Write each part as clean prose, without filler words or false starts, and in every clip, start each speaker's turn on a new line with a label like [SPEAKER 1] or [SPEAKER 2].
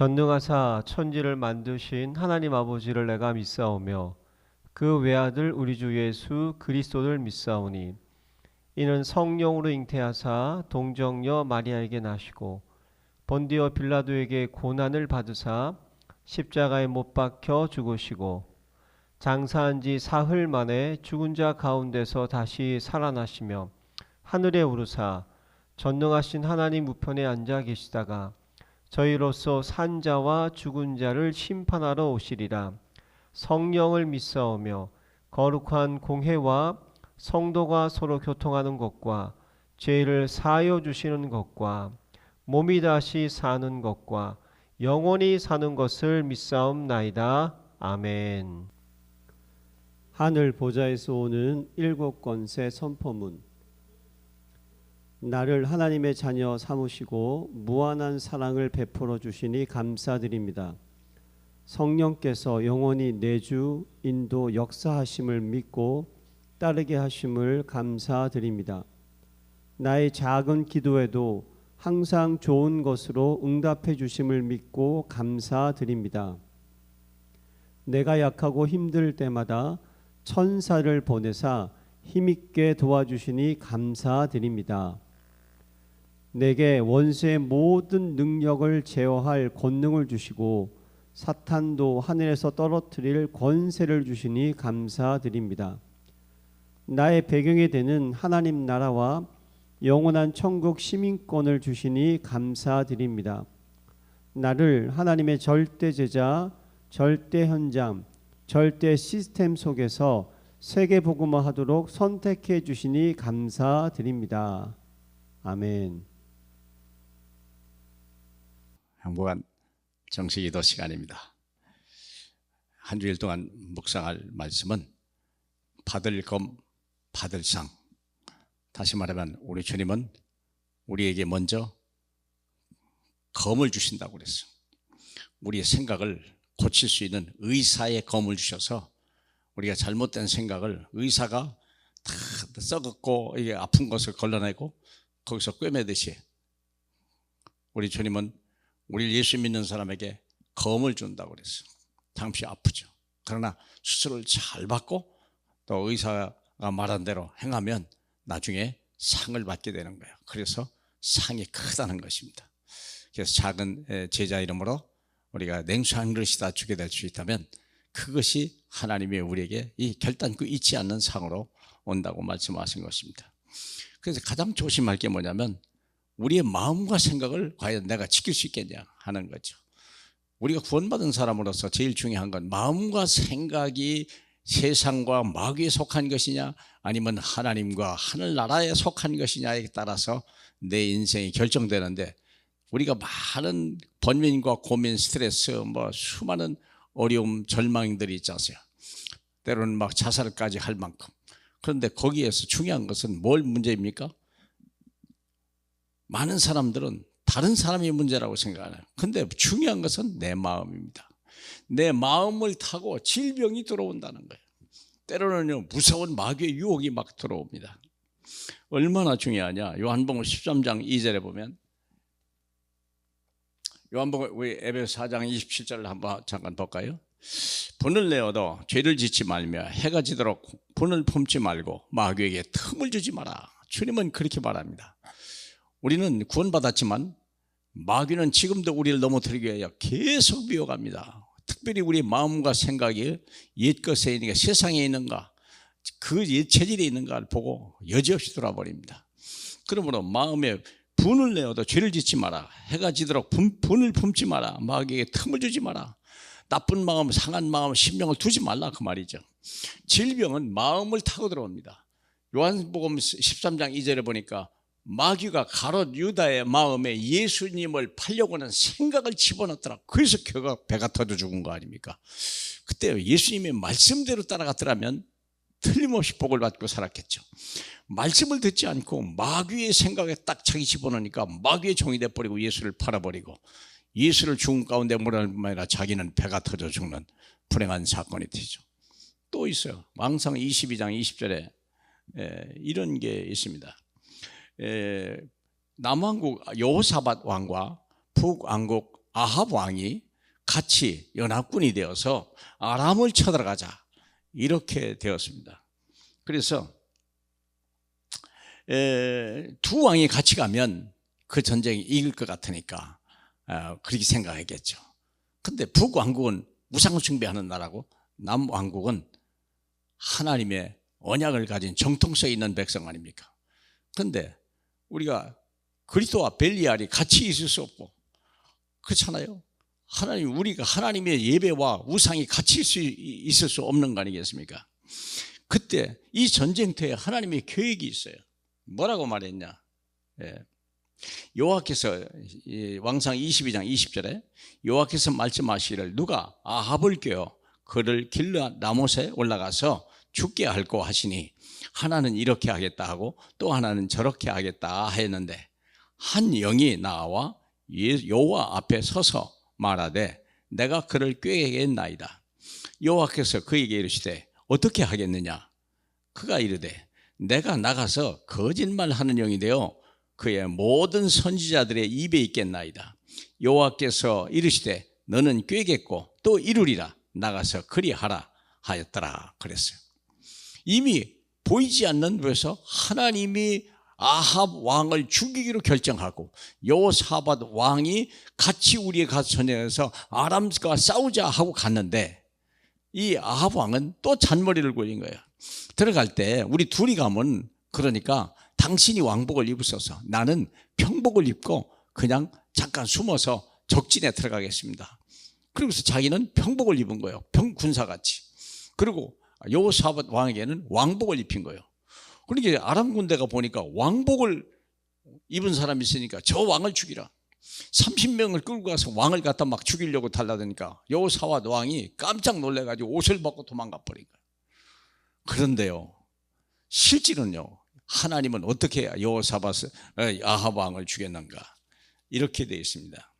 [SPEAKER 1] 전능하사 천지를 만드신 하나님 아버지를 내가 믿사오며 그 외아들 우리 주 예수 그리스도를 믿사오니 이는 성령으로 잉태하사 동정녀 마리아에게 나시고 본디오 빌라도에게 고난을 받으사 십자가에 못 박혀 죽으시고 장사한 지 사흘 만에 죽은 자 가운데서 다시 살아나시며 하늘에 오르사 전능하신 하나님 우편에 앉아 계시다가 저희로서 산 자와 죽은 자를 심판하러 오시리라. 성령을 믿사오며 거룩한 공회와 성도가 서로 교통하는 것과 죄를 사하여 주시는 것과 몸이 다시 사는 것과 영원히 사는 것을 믿사옵나이다. 아멘. 하늘 보좌에서 오는 일곱 권세 선포문. 나를 하나님의 자녀 삼으시고 무한한 사랑을 베풀어 주시니 감사드립니다. 성령께서 영원히 내주 인도 역사하심을 믿고 따르게 하심을 감사드립니다. 나의 작은 기도에도 항상 좋은 것으로 응답해 주심을 믿고 감사드립니다. 내가 약하고 힘들 때마다 천사를 보내사 힘있게 도와주시니 감사드립니다. 내게 원수의 모든 능력을 제어할 권능을 주시고 사탄도 하늘에서 떨어뜨릴 권세를 주시니 감사드립니다. 나의 배경이 되는 하나님 나라와 영원한 천국 시민권을 주시니 감사드립니다. 나를 하나님의 절대 제자, 절대 현장, 절대 시스템 속에서 세계 복음화 하도록 선택해 주시니 감사드립니다. 아멘.
[SPEAKER 2] 행복한 정식기도 시간입니다. 한 주일 동안 묵상할 말씀은 받을 검, 받을 상. 다시 말하면 우리 주님은 우리에게 먼저 검을 주신다고 그랬어요. 우리의 생각을 고칠 수 있는 의사의 검을 주셔서 우리가 잘못된 생각을 의사가 다 썩었고 이게 아픈 것을 걸러내고 거기서 꿰매듯이 우리 주님은 우리 예수 믿는 사람에게 검을 준다고 그랬어요. 잠시 아프죠. 그러나 수술을 잘 받고 또 의사가 말한 대로 행하면 나중에 상을 받게 되는 거예요. 그래서 상이 크다는 것입니다. 그래서 작은 제자 이름으로 우리가 냉수 한 그릇이다 주게 될 수 있다면 그것이 하나님이 우리에게 이 결단코 잊지 않는 상으로 온다고 말씀하신 것입니다. 그래서 가장 조심할 게 뭐냐면 우리의 마음과 생각을 과연 내가 지킬 수 있겠냐 하는 거죠. 우리가 구원받은 사람으로서 제일 중요한 건 마음과 생각이 세상과 마귀에 속한 것이냐 아니면 하나님과 하늘나라에 속한 것이냐에 따라서 내 인생이 결정되는데 우리가 많은 번민과 고민, 스트레스, 수많은 어려움, 절망들이 있지 않습니까? 때로는 막 자살까지 할 만큼. 그런데 거기에서 중요한 것은 뭘 문제입니까? 많은 사람들은 다른 사람이 문제라고 생각하나요? 근데 중요한 것은 내 마음입니다. 내 마음을 타고 질병이 들어온다는 거예요. 때로는요 무서운 마귀의 유혹이 막 들어옵니다. 얼마나 중요하냐? 요한복음 13장 2절에 보면 요한복음 우리 에베소 4장 27절을 한번 잠깐 볼까요? 분을 내어도 죄를 짓지 말며 해가 지도록 분을 품지 말고 마귀에게 틈을 주지 마라. 주님은 그렇게 말합니다. 우리는 구원받았지만 마귀는 지금도 우리를 넘어뜨리기 위하여 계속 미혹합니다. 특별히 우리 마음과 생각이 옛것에 있는가 세상에 있는가 그 옛 체질에 있는가를 보고 여지없이 돌아버립니다. 그러므로 마음에 분을 내어도 죄를 짓지 마라. 해가 지도록 분을 품지 마라. 마귀에게 틈을 주지 마라. 나쁜 마음, 상한 마음, 심령을 두지 말라 그 말이죠. 질병은 마음을 타고 들어옵니다. 요한복음 13장 2절에 보니까 마귀가 가롯 유다의 마음에 예수님을 팔려고 하는 생각을 집어넣더라. 그래서 그가 배가 터져 죽은 거 아닙니까? 그때 예수님의 말씀대로 따라갔더라면 틀림없이 복을 받고 살았겠죠. 말씀을 듣지 않고 마귀의 생각에 딱 자기 집어넣으니까 마귀의 종이 돼버리고 예수를 팔아버리고 예수를 죽음 가운데 몰아낼 뿐만 아니라 자기는 배가 터져 죽는 불행한 사건이 되죠. 또 있어요. 왕상 22장 20절에 이런 게 있습니다. 남왕국 여호사밧 왕과 북왕국 아합 왕이 같이 연합군이 되어서 아람을 쳐들어가자 이렇게 되었습니다. 그래서 두 왕이 같이 가면 그 전쟁이 이길 것 같으니까 그렇게 생각했겠죠. 근데 북왕국은 우상 숭배하는 나라고 남왕국은 하나님의 언약을 가진 정통성 있는 백성 아닙니까? 근데 우리가 그리스도와 벨리알이 같이 있을 수 없고 그렇잖아요. 우리가 하나님의 예배와 우상이 같이 있을 수 없는 거 아니겠습니까? 그때 이 전쟁터에 하나님의 계획이 있어요. 뭐라고 말했냐? 여호와께서 왕상 22장 20절에 여호와께서 말씀하시기를 누가 아합을 꾀어 그를 길르앗 라못에 올라가서 죽게 할고 하시니 하나는 이렇게 하겠다 하고 또 하나는 저렇게 하겠다 했는데 한 영이 나와 여호와 앞에 서서 말하되 내가 그를 꾀겠나이다. 여호와께서 그에게 이르시되 어떻게 하겠느냐? 그가 이르되 내가 나가서 거짓말하는 영이 되어 그의 모든 선지자들의 입에 있겠나이다. 여호와께서 이르시되 너는 꾀겠고 또 이루리라. 나가서 그리하라 하였더라 그랬어요. 이미 보이지 않는 곳에서 하나님이 아합 왕을 죽이기로 결정하고 여호사밧 왕이 같이 우리에 가서 전쟁해서 아람과 싸우자 하고 갔는데 이 아합 왕은 또 잔머리를 굴린 거예요. 들어갈 때 우리 둘이 가면 그러니까 당신이 왕복을 입으셔서 나는 평복을 입고 그냥 잠깐 숨어서 적진에 들어가겠습니다. 그리고서 자기는 평복을 입은 거예요. 군사같이. 그리고 여호사밧 왕에게는 왕복을 입힌 거예요. 그러니까 아람 군대가 보니까 왕복을 입은 사람이 있으니까 저 왕을 죽이라. 30명을 끌고 가서 왕을 갖다 막 죽이려고 달라드니까 여호사밧 왕이 깜짝 놀래가지고 옷을 벗고 도망가 버린 거예요. 그런데요, 실제는요, 하나님은 어떻게 아합 왕을 죽였는가? 이렇게 되어 있습니다.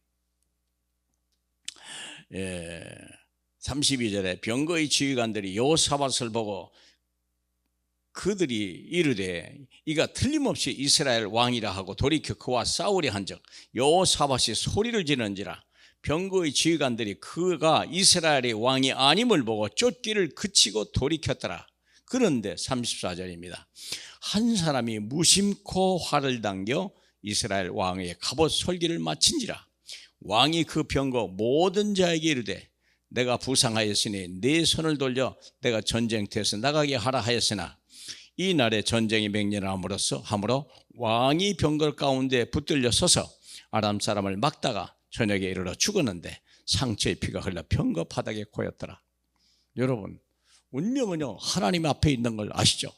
[SPEAKER 2] 32절에 병거의 지휘관들이 여호사밧을 보고 그들이 이르되 이가 틀림없이 이스라엘 왕이라 하고 돌이켜 그와 싸우려 한즉 여호사밧이 소리를 지르는지라 병거의 지휘관들이 그가 이스라엘의 왕이 아님을 보고 쫓기를 그치고 돌이켰더라. 그런데 34절입니다. 한 사람이 무심코 활을 당겨 이스라엘 왕의 갑옷 솔기를 마친지라. 왕이 그 병거 모든 자에게 이르되 내가 부상하였으니 네 손을 돌려 내가 전쟁터에서 나가게 하라 하였으나 이 날에 전쟁이 맹렬함으로써 왕이 병거 가운데 붙들려 서서 아람 사람을 막다가 저녁에 이르러 죽었는데 상처의 피가 흘러 병거 바닥에 고였더라. 여러분, 운명은요 하나님 앞에 있는 걸 아시죠?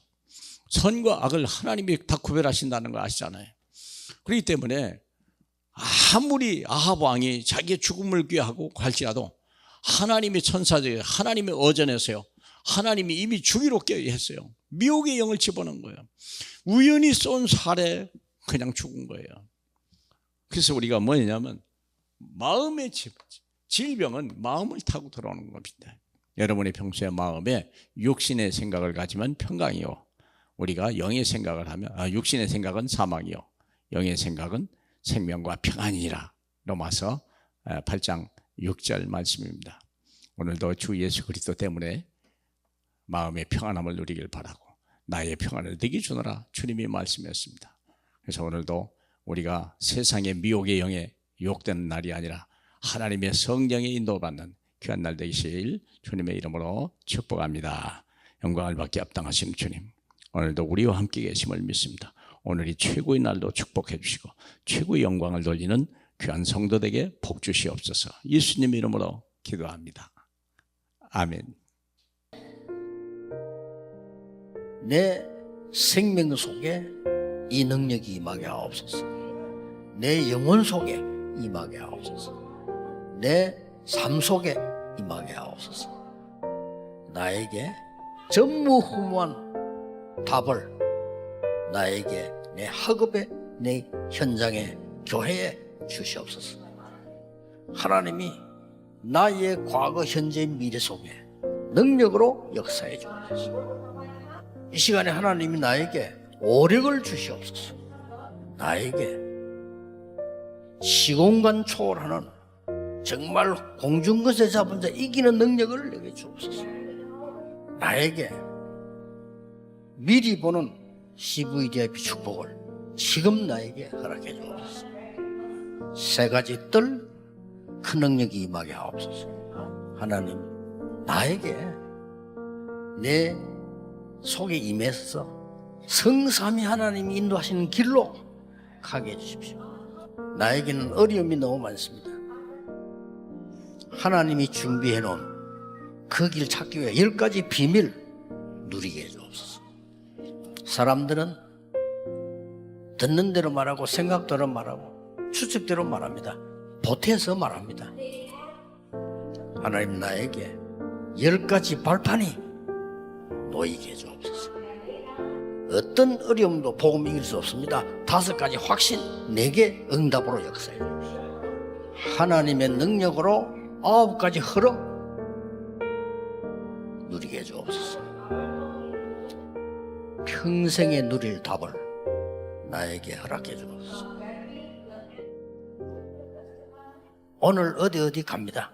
[SPEAKER 2] 선과 악을 하나님이 다 구별하신다는 걸 아시잖아요. 그렇기 때문에 아무리 아합 왕이 자기의 죽음을 꾀하고 할지라도 하나님의 천사들, 하나님의 어전에서요 하나님이 이미 죽이로 했어요. 미혹의 영을 집어넣은 거예요. 우연히 쏜 살에 그냥 죽은 거예요. 그래서 우리가 뭐냐면 마음의 질병은 마음을 타고 들어오는 겁니다. 여러분의 평소에 마음에 육신의 생각을 가지면 평강이요, 우리가 영의 생각을 하면 육신의 생각은 사망이요 영의 생각은 생명과 평안이라. 로마서 8장 6절 말씀입니다. 오늘도 주 예수 그리스도 때문에 마음의 평안함을 누리길 바라고 나의 평안을 내게 주노라 주님이 말씀했습니다. 그래서 오늘도 우리가 세상의 미혹의 영에 유혹되는 날이 아니라 하나님의 성령의 인도받는 귀한 날 되시길 주님의 이름으로 축복합니다. 영광을 받기 합당하신 주님, 오늘도 우리와 함께 계심을 믿습니다. 오늘이 최고의 날도 축복해 주시고 최고의 영광을 돌리는 귀한 성도들에게 복 주시옵소서. 예수님 이름으로 기도합니다. 아멘.
[SPEAKER 3] 내 생명 속에 이 능력이 임하게 하옵소서. 내 영혼 속에 임하게 하옵소서. 내 삶 속에 임하게 하옵소서. 나에게 전무후무한 답을 나에게 내 학업에 내 현장에 교회에 주시옵소서. 하나님이 나의 과거 현재 미래 속에 능력으로 역사해 주옵소서. 이 시간에 하나님이 나에게 오력을 주시옵소서. 나에게 시공간 초월하는 정말 공중것에 잡은 자 이기는 능력을 내게 주옵소서. 나에게 미리 보는 CVDIP 축복을 지금 나에게 허락해 주옵소서. 세 가지 뜰 큰 능력이 임하게 하옵소서. 하나님, 나에게 내 속에 임해서 성삼위 하나님이 인도하시는 길로 가게 해주십시오. 나에게는 어려움이 너무 많습니다. 하나님이 준비해 놓은 그 길 찾기 위해 10가지 비밀 누리게 해주옵소서. 사람들은 듣는 대로 말하고 생각대로 말하고 추측대로 말합니다. 보태서 말합니다. 하나님, 나에게 10가지 발판이 놓이게 해주옵소서. 어떤 어려움도 복음 이길 수 없습니다. 5가지 확신, 내게 응답으로 역사해 주옵소서. 하나님의 능력으로 9가지 흐름 누리게 해주옵소서. 평생에 누릴 답을 나에게 허락해 주옵소서. 오늘 어디 갑니다.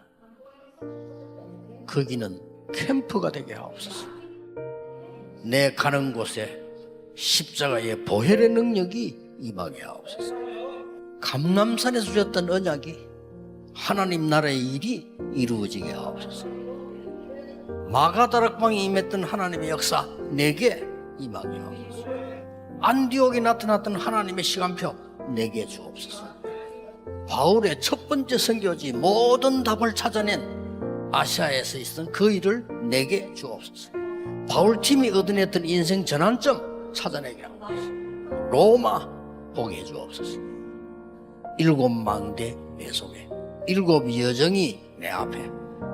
[SPEAKER 3] 거기는 캠프가 되게 하옵소서. 내 가는 곳에 십자가의 보혈의 능력이 임하게 하옵소서. 감람산에서 주셨던 언약이 하나님 나라의 일이 이루어지게 하옵소서. 마가다락방에 임했던 하나님의 역사 내게 임하게 하옵소서. 안디옥에 나타났던 하나님의 시간표 내게 주옵소서. 바울의 첫 번째 선교지 모든 답을 찾아낸 아시아에서 있었던 그 일을 내게 주옵소서. 바울팀이 얻어냈던 인생 전환점 찾아내게 하옵소서. 로마 보게 해주옵소서. 7망대 내 속에 7 여정이 내 앞에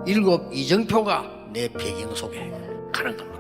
[SPEAKER 3] 7 이정표가 내 배경 속에 가는 겁니다.